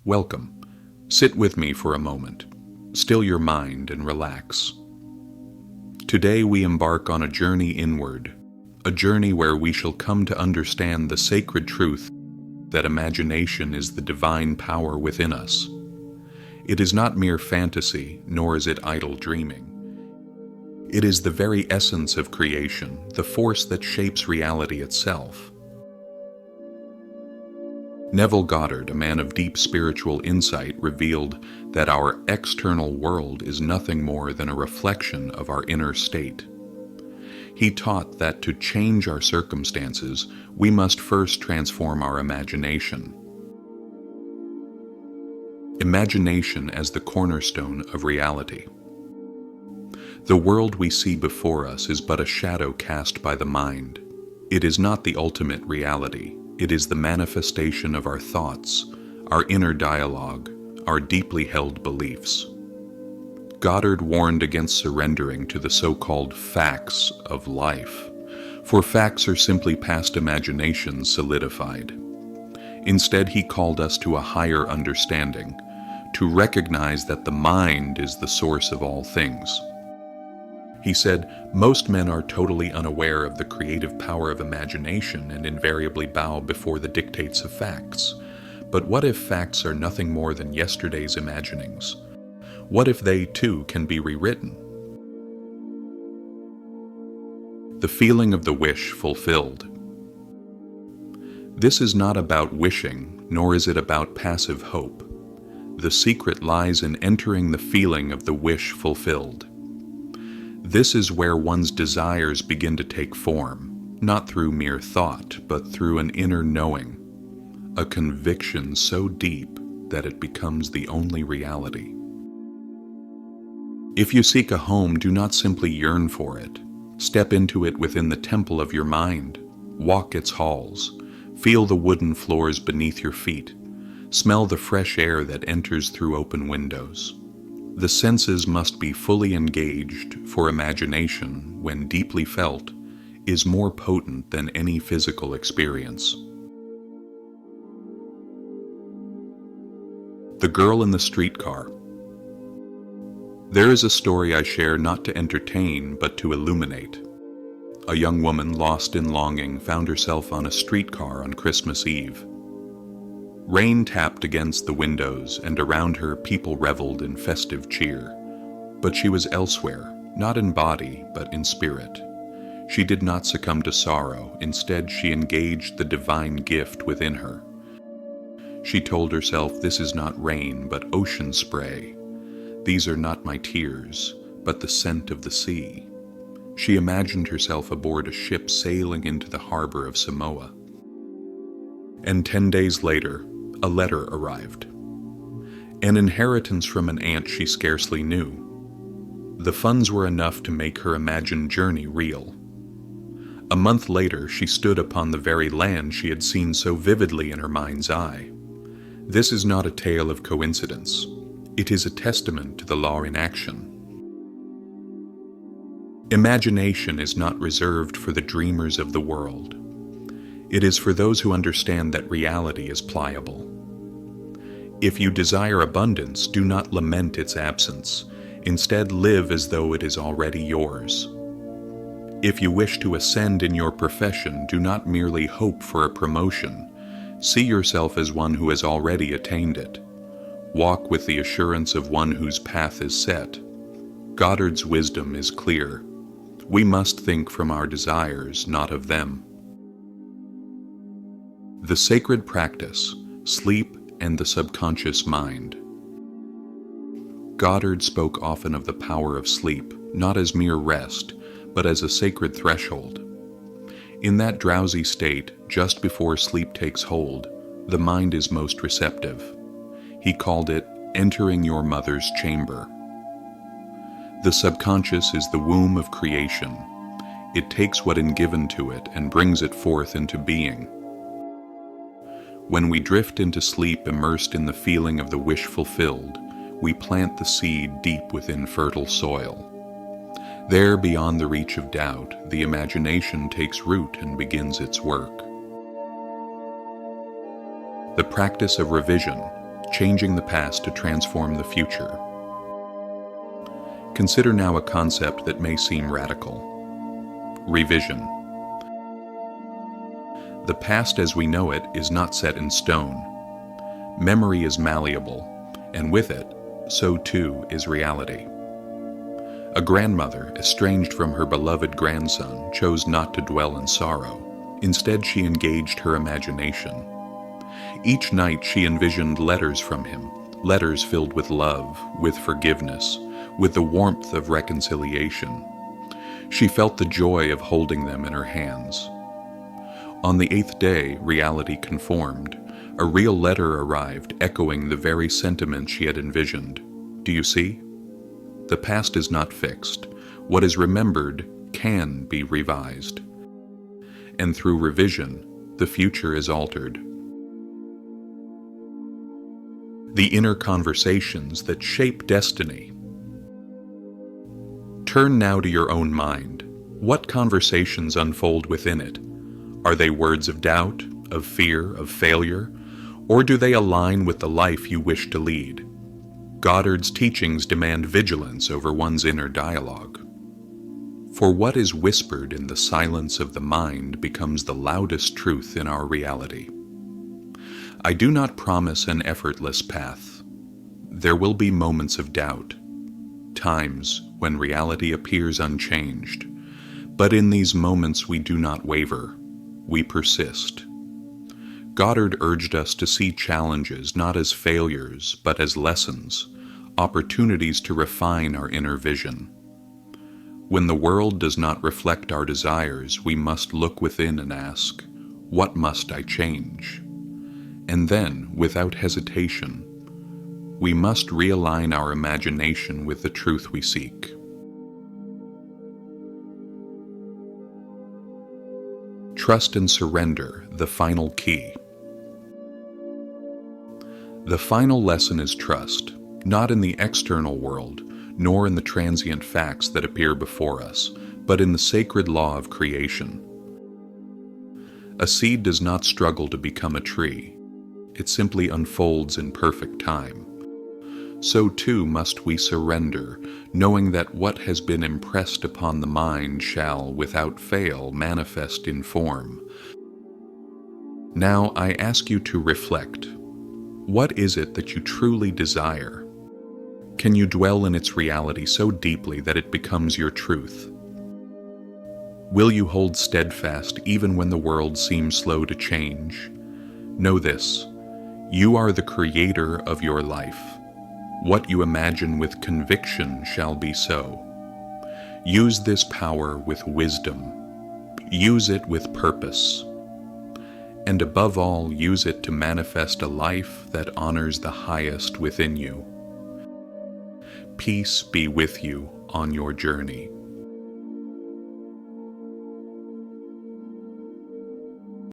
Welcome. Sit with me for a moment. Still your mind and relax. Today we embark on a journey inward, a journey where we shall come to understand the sacred truth that imagination is the divine power within us. It is not mere fantasy, nor is it idle dreaming. It is the very essence of creation, the force that shapes reality itself. Neville Goddard, a man of deep spiritual insight, revealed that our external world is nothing more than a reflection of our inner state. He taught that to change our circumstances, we must first transform our imagination. Imagination as the cornerstone of reality. The world we see before us is but a shadow cast by the mind. It is not the ultimate reality. It is the manifestation of our thoughts, our inner dialogue, our deeply held beliefs. Goddard warned against surrendering to the so-called facts of life, for facts are simply past imagination solidified. Instead, he called us to a higher understanding, to recognize that the mind is the source of all things. He said, most men are totally unaware of the creative power of imagination and invariably bow before the dictates of facts. But what if facts are nothing more than yesterday's imaginings? What if they, too, can be rewritten? The feeling of the wish fulfilled. This is not about wishing, nor is it about passive hope. The secret lies in entering the feeling of the wish fulfilled. This is where one's desires begin to take form, not through mere thought, but through an inner knowing, a conviction so deep that it becomes the only reality. If you seek a home, do not simply yearn for it. Step into it within the temple of your mind. Walk its halls. Feel the wooden floors beneath your feet. Smell the fresh air that enters through open windows. The senses must be fully engaged, for imagination, when deeply felt, is more potent than any physical experience. The Girl in the Streetcar. There is a story I share not to entertain, but to illuminate. A young woman lost in longing found herself on a streetcar on Christmas Eve. Rain tapped against the windows, and around her people reveled in festive cheer. But she was elsewhere, not in body, but in spirit. She did not succumb to sorrow. Instead, she engaged the divine gift within her. She told herself, "This is not rain, but ocean spray. These are not my tears, but the scent of the sea." She imagined herself aboard a ship sailing into the harbor of Samoa. And 10 days later, a letter arrived. An inheritance from an aunt she scarcely knew. The funds were enough to make her imagined journey real. A month later, she stood upon the very land she had seen so vividly in her mind's eye. This is not a tale of coincidence. It is a testament to the law in action. Imagination is not reserved for the dreamers of the world. It is for those who understand that reality is pliable. If you desire abundance, do not lament its absence. Instead, live as though it is already yours. If you wish to ascend in your profession, do not merely hope for a promotion. See yourself as one who has already attained it. Walk with the assurance of one whose path is set. Goddard's wisdom is clear. We must think from our desires, not of them. The sacred practice, sleep and the subconscious mind. Goddard spoke often of the power of sleep, not as mere rest, but as a sacred threshold. In that drowsy state, just before sleep takes hold, the mind is most receptive. He called it entering your mother's chamber. The subconscious is the womb of creation. It takes what is given to it and brings it forth into being. When we drift into sleep immersed in the feeling of the wish fulfilled, we plant the seed deep within fertile soil. There, beyond the reach of doubt, the imagination takes root and begins its work. The practice of revision, changing the past to transform the future. Consider now a concept that may seem radical: revision. The past as we know it is not set in stone. Memory is malleable, and with it, so too is reality. A grandmother, estranged from her beloved grandson, chose not to dwell in sorrow. Instead, she engaged her imagination. Each night she envisioned letters from him, letters filled with love, with forgiveness, with the warmth of reconciliation. She felt the joy of holding them in her hands. On the 8th day, reality conformed. A real letter arrived, echoing the very sentiment she had envisioned. Do you see? The past is not fixed. What is remembered can be revised. And through revision, the future is altered. The inner conversations that shape destiny. Turn now to your own mind. What conversations unfold within it? Are they words of doubt, of fear, of failure, or do they align with the life you wish to lead? Goddard's teachings demand vigilance over one's inner dialogue. For what is whispered in the silence of the mind becomes the loudest truth in our reality. I do not promise an effortless path. There will be moments of doubt, times when reality appears unchanged. But in these moments we do not waver. We persist. Goddard urged us to see challenges not as failures, but as lessons, opportunities to refine our inner vision. When the world does not reflect our desires, we must look within and ask, what must I change? And then, without hesitation, we must realign our imagination with the truth we seek. Trust and surrender, the final key. The final lesson is trust, not in the external world, nor in the transient facts that appear before us, but in the sacred law of creation. A seed does not struggle to become a tree. It simply unfolds in perfect time. So too must we surrender, knowing that what has been impressed upon the mind shall, without fail, manifest in form. Now I ask you to reflect. What is it that you truly desire? Can you dwell in its reality so deeply that it becomes your truth? Will you hold steadfast even when the world seems slow to change? Know this: you are the creator of your life. What you imagine with conviction shall be so. Use this power with wisdom. Use it with purpose. And above all, use it to manifest a life that honors the highest within you. Peace be with you on your journey.